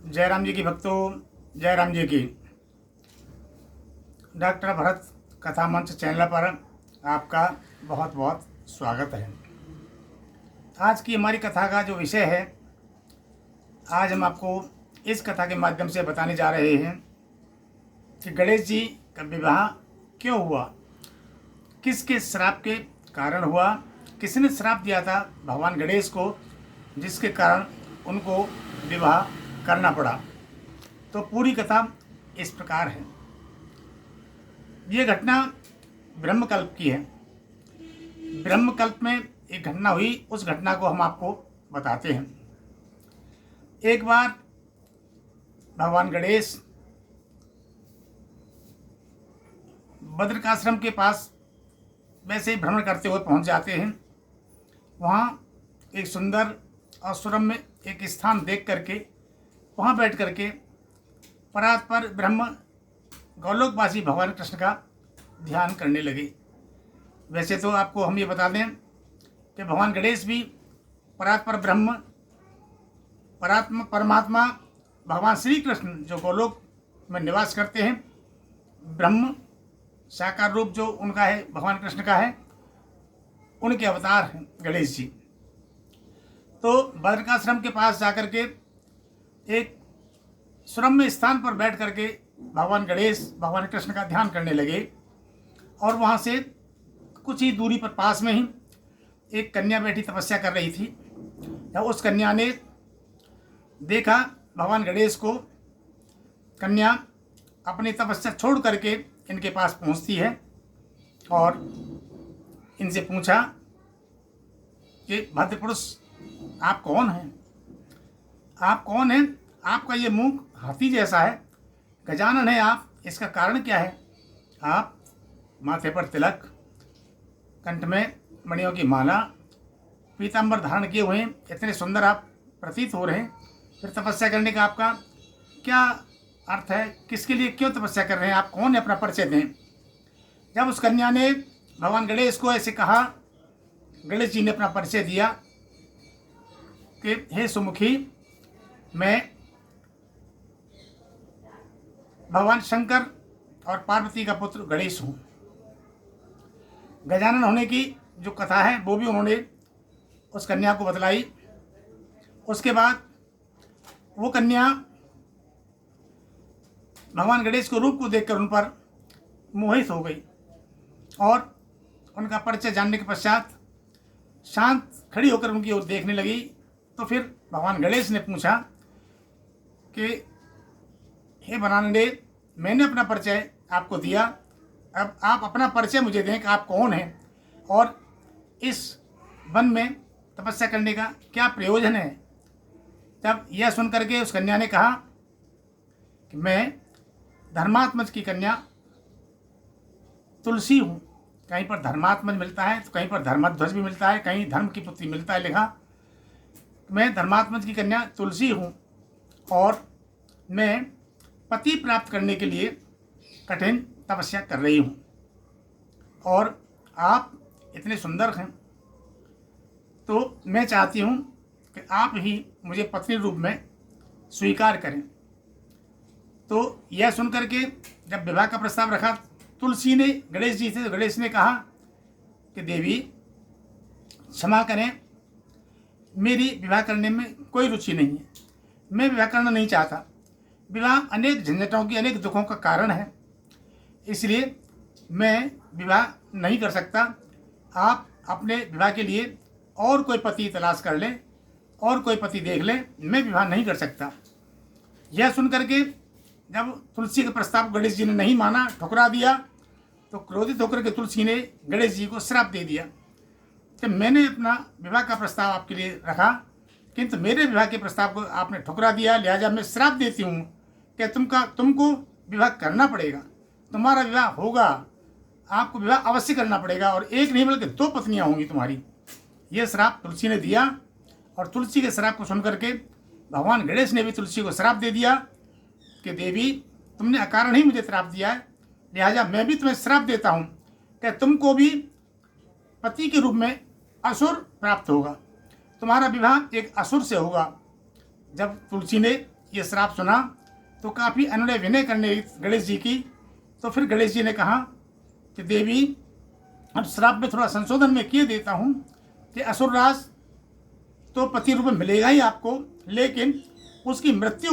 जयराम जी की भक्तों, जयराम जी की। डॉक्टर भरत कथा मंच चैनल पर आपका बहुत बहुत स्वागत है। आज की हमारी कथा का जो विषय है, आज हम आपको इस कथा के माध्यम से बताने जा रहे हैं कि गणेश जी का विवाह क्यों हुआ, किसके श्राप के कारण हुआ, किसने श्राप दिया था भगवान गणेश को, जिसके कारण उनको विवाह करना पड़ा। तो पूरी कथा इस प्रकार है। ये घटना ब्रह्मकल्प की है। ब्रह्मकल्प में एक घटना हुई, उस घटना को हम आपको बताते हैं। एक बार भगवान गणेश बद्रिकाश्रम के पास वैसे ही भ्रमण करते हुए पहुंच जाते हैं। वहाँ एक सुंदर और सुरम्य एक स्थान देख करके वहाँ बैठ करके परात्पर ब्रह्म गौलोकवासी भगवान कृष्ण का ध्यान करने लगे। वैसे तो आपको हम ये बता दें कि भगवान गणेश भी परात्पर ब्रह्म परमात्मा भगवान श्री कृष्ण जो गोलोक में निवास करते हैं, ब्रह्म साकार रूप जो उनका है, भगवान कृष्ण का है, उनके अवतार हैं गणेश जी। तो बद्रिकाश्रम के पास जाकर के एक सुरम्य स्थान पर बैठ करके भगवान गणेश भगवान कृष्ण का ध्यान करने लगे। और वहाँ से कुछ ही दूरी पर पास में ही एक कन्या बैठी तपस्या कर रही थी। जब उस कन्या ने देखा भगवान गणेश को, कन्या अपनी तपस्या छोड़ करके इनके पास पहुँचती है और इनसे पूछा कि भद्र पुरुष, आप कौन हैं? आप कौन हैं? आपका ये मुंह हाथी जैसा है, गजानन है आप, इसका कारण क्या है? आप माथे पर तिलक, कंठ में मणियों की माला, पीताम्बर धारण किए हुए हैं, इतने सुंदर आप प्रतीत हो रहे हैं, फिर तपस्या करने का आपका क्या अर्थ है? किसके लिए क्यों तपस्या कर रहे हैं? आप कौन है? अपना परिचय दें। जब उस कन्या ने भगवान गणेश को ऐसे कहा, गणेश जी ने अपना परिचय दिया कि हे सुमुखी, मैं भगवान शंकर और पार्वती का पुत्र गणेश हूँ। गजानन होने की जो कथा है वो भी उन्होंने उस कन्या को बतलाई। उसके बाद वो कन्या भगवान गणेश के रूप को देखकर उन पर मोहित हो गई और उनका परिचय जानने के पश्चात शांत खड़ी होकर उनकी ओर देखने लगी। तो फिर भगवान गणेश ने पूछा कि हे बनानंदे, मैंने अपना परिचय आपको दिया, अब आप अपना परिचय मुझे दें कि आप कौन हैं और इस वन में तपस्या करने का क्या प्रयोजन है। तब यह सुन करके उस कन्या ने कहा कि मैं धर्मात्मज की कन्या तुलसी हूँ। कहीं पर धर्मात्मज मिलता है तो कहीं पर धर्मध्वज भी मिलता है, कहीं धर्म की पुत्री मिलता है लिखा। मैं धर्मात्मज की कन्या तुलसी हूँ और मैं पति प्राप्त करने के लिए कठिन तपस्या कर रही हूँ और आप इतने सुंदर हैं, तो मैं चाहती हूँ कि आप ही मुझे पत्नी रूप में स्वीकार करें। तो यह सुनकर के जब विवाह का प्रस्ताव रखा, तुलसी ने गणेश जी से, गणेश ने कहा कि देवी क्षमा करें, मेरी विवाह करने में कोई रुचि नहीं है, मैं विवाह करना नहीं चाहता। विवाह अनेक झंझटों की, अनेक दुखों का कारण है, इसलिए मैं विवाह नहीं कर सकता। आप अपने विवाह के लिए और कोई पति तलाश कर लें, और कोई पति देख लें, मैं विवाह नहीं कर सकता। यह सुन करके जब तुलसी के प्रस्ताव को गणेश जी ने नहीं माना, ठुकरा दिया, तो क्रोधित होकर के तुलसी ने गणेश जी को श्राप दे दिया कि मैंने अपना विवाह का प्रस्ताव आपके लिए रखा, किंतु मेरे विवाह के प्रस्ताव को आपने ठुकरा दिया, लिहाजा मैं श्राप देती हूँ कि तुमको विवाह करना पड़ेगा, तुम्हारा विवाह होगा, आपको विवाह अवश्य करना पड़ेगा और एक नहीं बल्कि 2 पत्नियाँ होंगी तुम्हारी। यह श्राप तुलसी ने दिया और तुलसी के श्राप को सुन करके भगवान गणेश ने भी तुलसी को श्राप दे दिया कि देवी, तुमने अकारण ही मुझे श्राप दिया है, लिहाजा मैं भी तुम्हें श्राप देता हूँ कि तुमको भी पति के रूप में असुर प्राप्त होगा, तुम्हारा विवाह एक असुर से होगा। जब तुलसी ने ये श्राप सुना तो काफ़ी अनुनय विनय करने गणेश जी की। तो फिर गणेश जी ने कहा कि देवी, अब श्राप में थोड़ा संशोधन में किए देता हूँ कि असुरराज तो पति रूप में मिलेगा ही आपको, लेकिन उसकी मृत्यु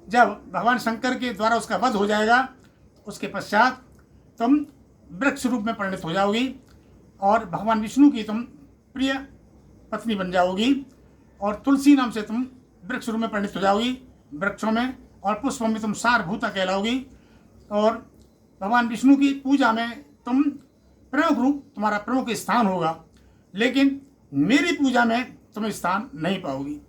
जब भगवान शंकर के द्वारा उसका वध हो जाएगा, उसके पश्चात तुम वृक्ष रूप में परिणत हो जाओगी और भगवान विष्णु की तुम प्रिय पत्नी बन जाओगी और तुलसी नाम से तुम वृक्ष रूप में परिणत हो जाओगी वृक्षों में, और पुष्पों में तुम सारभूता कहलाओगी और भगवान विष्णु की पूजा में तुम प्रमुख रूप, तुम्हारा प्रमुख स्थान होगा, लेकिन मेरी पूजा में तुम स्थान नहीं पाओगी।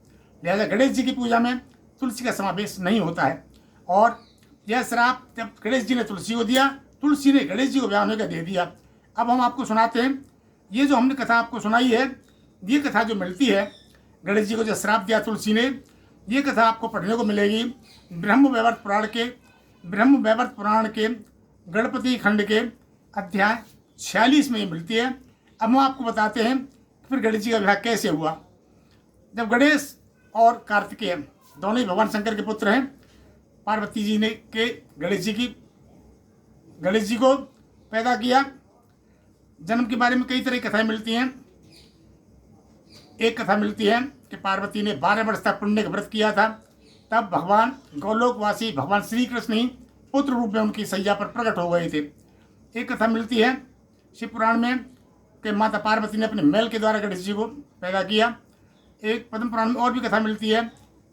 लिहाजा गणेश जी की पूजा में तुलसी का समावेश नहीं होता है। और यह श्राप जब गणेश जी ने तुलसी को दिया, तुलसी ने गणेश जी को ब्याह होने का दे दिया। अब हम आपको सुनाते हैं, ये जो हमने कथा आपको सुनाई है, ये कथा जो मिलती है, गणेश जी को जो श्राप दिया तुलसी ने, ये कथा आपको पढ़ने को मिलेगी ब्रह्मवैवर्त पुराण के गणपति खंड के अध्याय 46 में ये मिलती है। अब हम आपको बताते हैं फिर गणेश जी का विवाह कैसे हुआ। जब गणेश और कार्तिकेय दोनों ही भगवान शंकर के पुत्र हैं, पार्वती जी ने के गणेश जी को पैदा किया। जन्म के बारे में कई तरह की कथाएं मिलती हैं। एक कथा मिलती है कि पार्वती ने 12 वर्ष तक पुण्य का व्रत किया था, तब भगवान गोलोकवासी भगवान श्री कृष्ण ही पुत्र रूप में उनकी सैया पर प्रकट हो गए थे। एक कथा मिलती है शिव पुराण में कि माता पार्वती ने अपने मैल के द्वारा गणेश जी को पैदा किया। एक पद्म पुराण में और भी कथा मिलती है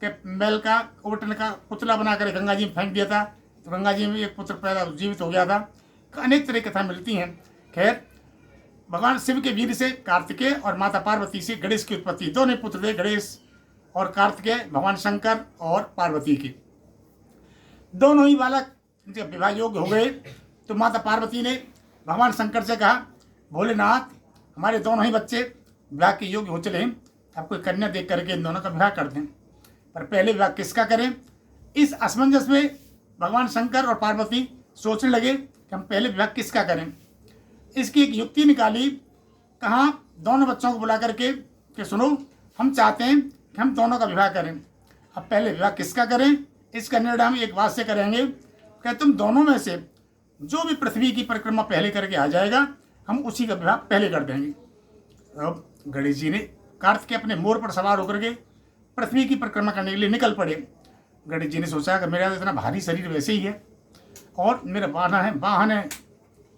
कि मैल का ओवटन का पुतला बनाकर गंगा जी में फेंक दिया था, तो गंगा जी में एक पुत्र पैदा जीवित हो गया था। अनेक तरह की कथा मिलती हैं। खैर, भगवान शिव के वीर से कार्तिकेय और माता पार्वती से गणेश की उत्पत्ति, दोनों पुत्र थे, गणेश और कार्तिकेय, भगवान शंकर और पार्वती की। दोनों ही बालक जब विवाह योग्य हो गए तो माता पार्वती ने भगवान शंकर से कहा, भोलेनाथ, हमारे दोनों ही बच्चे विवाह के योग्य हो चले हैं, आप कोई कन्या देख करके इन दोनों का विवाह कर दें, पर पहले विवाह किसका करें। इस असमंजस में भगवान शंकर और पार्वती सोचने लगे कि हम पहले विवाह किसका करें। इसकी एक युक्ति निकाली, कहाँ दोनों बच्चों को बुला करके कि सुनो, हम चाहते हैं कि हम दोनों का विवाह करें, अब पहले विवाह किसका करें, इसका निर्णय हम एक बात से करेंगे कि तुम दोनों में से जो भी पृथ्वी की परिक्रमा पहले करके आ जाएगा, हम उसी का विवाह पहले कर देंगे। अब गणेश जी ने कार्तिकेय अपने मोर पर सवार होकर के पृथ्वी की परिक्रमा करने के लिए निकल पड़े। गणेश जी ने सोचा कि मेरा इतना भारी शरीर वैसे ही है और मेरा वाहन है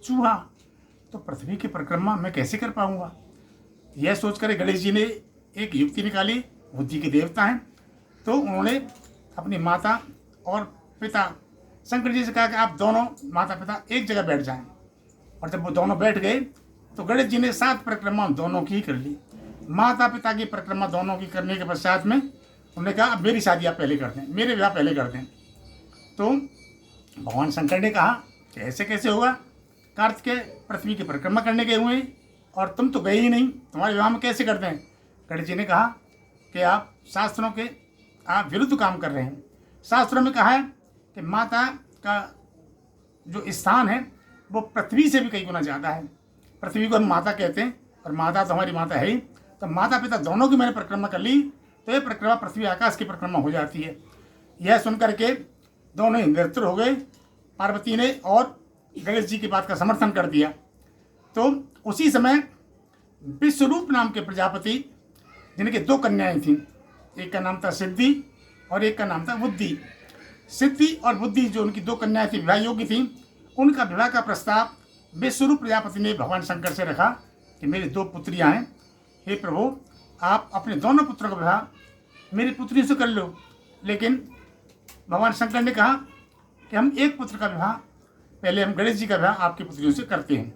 चूहा, तो पृथ्वी की परिक्रमा मैं कैसे कर पाऊंगा। यह सोचकर गणेश जी ने एक युक्ति निकाली, बुद्धि के देवता हैं, तो उन्होंने अपनी माता और पिता शंकर जी से कहा कि आप दोनों माता पिता एक जगह बैठ जाएं। और जब वो दोनों बैठ गए तो गणेश जी ने 7 परिक्रमा दोनों की कर ली। माता पिता की परिक्रमा दोनों की करने के पश्चात में उन्होंने कहा, अब मेरी शादी आप पहले कर दें, मेरे विवाह पहले कर दें। तो भगवान शंकर ने कहा कि ऐसे कैसे होगा, कार्तिकेय पृथ्वी की परिक्रमा करने गए हुए और तुम तो गए ही नहीं, तुम्हारे विवाह में कैसे कर दें। गणेश जी ने कहा कि आप शास्त्रों के आप विरुद्ध काम कर रहे हैं। शास्त्रों में कहा है कि माता का जो स्थान है वो पृथ्वी से भी कई गुना ज़्यादा है। पृथ्वी को हम माता कहते हैं और माता तो हमारी माता है ही, तो माता पिता दोनों की मैंने परिक्रमा कर ली तो ये परिक्रमा पृथ्वी आकाश की परिक्रमा हो जाती है। यह सुन करके दोनों ही निरंतर हो गए। पार्वती ने और गणेश जी की बात का समर्थन कर दिया। तो उसी समय विश्वरूप नाम के प्रजापति, जिनके 2 कन्याएं थीं, एक का नाम था सिद्धि और एक का नाम था बुद्धि। सिद्धि और बुद्धि जो उनकी 2 कन्याएं थी, विवाह योग्य थीं, उनका विवाह का प्रस्ताव विश्वरूप प्रजापति ने भगवान शंकर से रखा कि मेरी 2 पुत्रियां हैं, हे प्रभु आप अपने दोनों पुत्रों का विवाह मेरी पुत्रियों से कर लो। लेकिन भगवान शंकर ने कहा कि हम एक पुत्र का विवाह, पहले हम गणेश जी का विवाह आपकी पुत्रियों से करते हैं।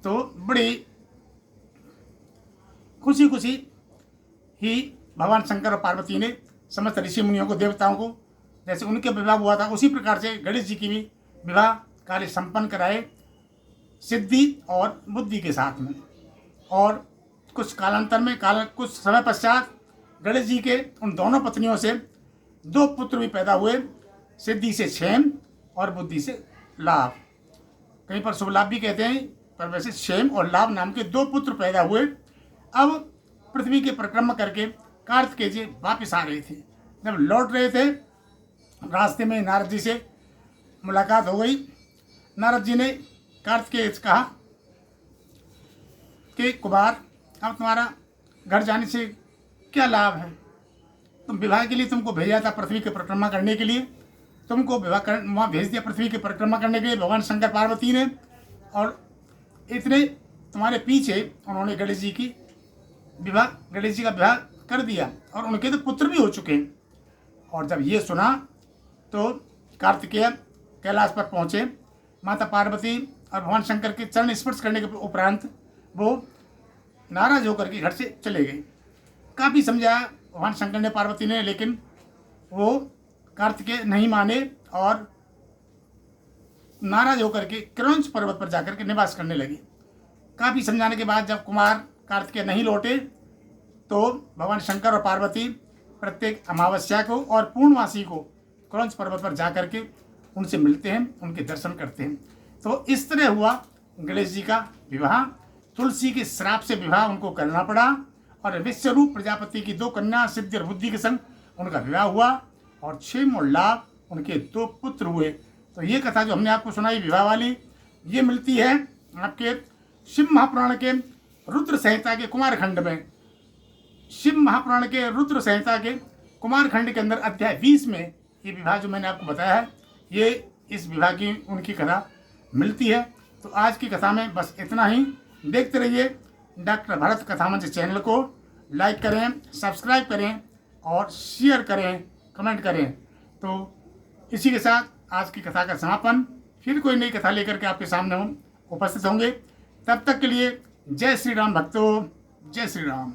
तो बड़ी खुशी खुशी ही भगवान शंकर और पार्वती ने समस्त ऋषि मुनियों को, देवताओं को, जैसे उनके विवाह हुआ था उसी प्रकार से गणेश जी की भी विवाह कार्य संपन्न कराए सिद्धि और बुद्धि के साथ में। और कुछ कालांतर में कुछ समय पश्चात गणेश जी के उन दोनों पत्नियों से 2 पुत्र भी पैदा हुए, सिद्धि से क्षेम और बुद्धि से लाभ। कहीं पर शुभ लाभ भी कहते हैं, पर वैसे क्षेम और लाभ नाम के 2 पुत्र पैदा हुए। अब पृथ्वी के परिक्रमा करके कार्तिकेय जी वापिस आ रहे थे। जब लौट रहे थे रास्ते में नारद जी से मुलाकात हो गई। नारद जी ने कार्तिकेय से कहा कि कुमार, अब तुम्हारा घर जाने से क्या लाभ है? तुम विवाह के लिए तुमको भेजा था पृथ्वी की परिक्रमा करने के लिए, तुमको वहाँ भेज दिया पृथ्वी की परिक्रमा करने के लिए भगवान शंकर पार्वती ने, और इतने तुम्हारे पीछे उन्होंने गणेश जी का विवाह कर दिया और उनके तो पुत्र भी हो चुके हैं। और जब ये सुना तो कार्तिकेय कैलाश पर पहुँचे। माता पार्वती और भगवान शंकर के चरण स्पर्श करने के उपरांत वो नाराज होकर के घर से चले गए। काफ़ी समझाया भगवान शंकर ने, पार्वती ने, लेकिन वो कार्तिकेय नहीं माने और नाराज होकर के क्रौंच पर्वत पर जाकर के निवास करने लगे। काफ़ी समझाने के बाद जब कुमार कार्तिकेय नहीं लौटे तो भगवान शंकर और पार्वती प्रत्येक अमावस्या को और पूर्णमासी को क्रौंच पर्वत पर जाकर के उनसे मिलते हैं, उनके दर्शन करते हैं। तो इस तरह हुआ गणेश जी का विवाह। तुलसी के श्राप से विवाह उनको करना पड़ा और विश्वरूप प्रजापति की 2 कन्या सिद्धि और बुद्धि के संग उनका विवाह हुआ और 6 और लाभ उनके 2 पुत्र हुए। तो ये कथा जो हमने आपको सुनाई विवाह वाली, ये मिलती है आपके शिव महापुराण के रुद्र संहिता के कुमारखंड में। शिव महापुराण के रुद्र संहिता के कुमारखंड के अंदर अध्याय 20 में ये विवाह जो मैंने आपको बताया है, ये इस विवाह की उनकी कथा मिलती है। तो आज की कथा में बस इतना ही। देखते रहिए डॉक्टर भरत कथा मंच चैनल को, लाइक करें, सब्सक्राइब करें और शेयर करें, कमेंट करें। तो इसी के साथ आज की कथा का समापन। फिर कोई नई कथा लेकर के आपके सामने हम उपस्थित होंगे। तब तक के लिए जय श्री राम भक्तों, जय श्री राम।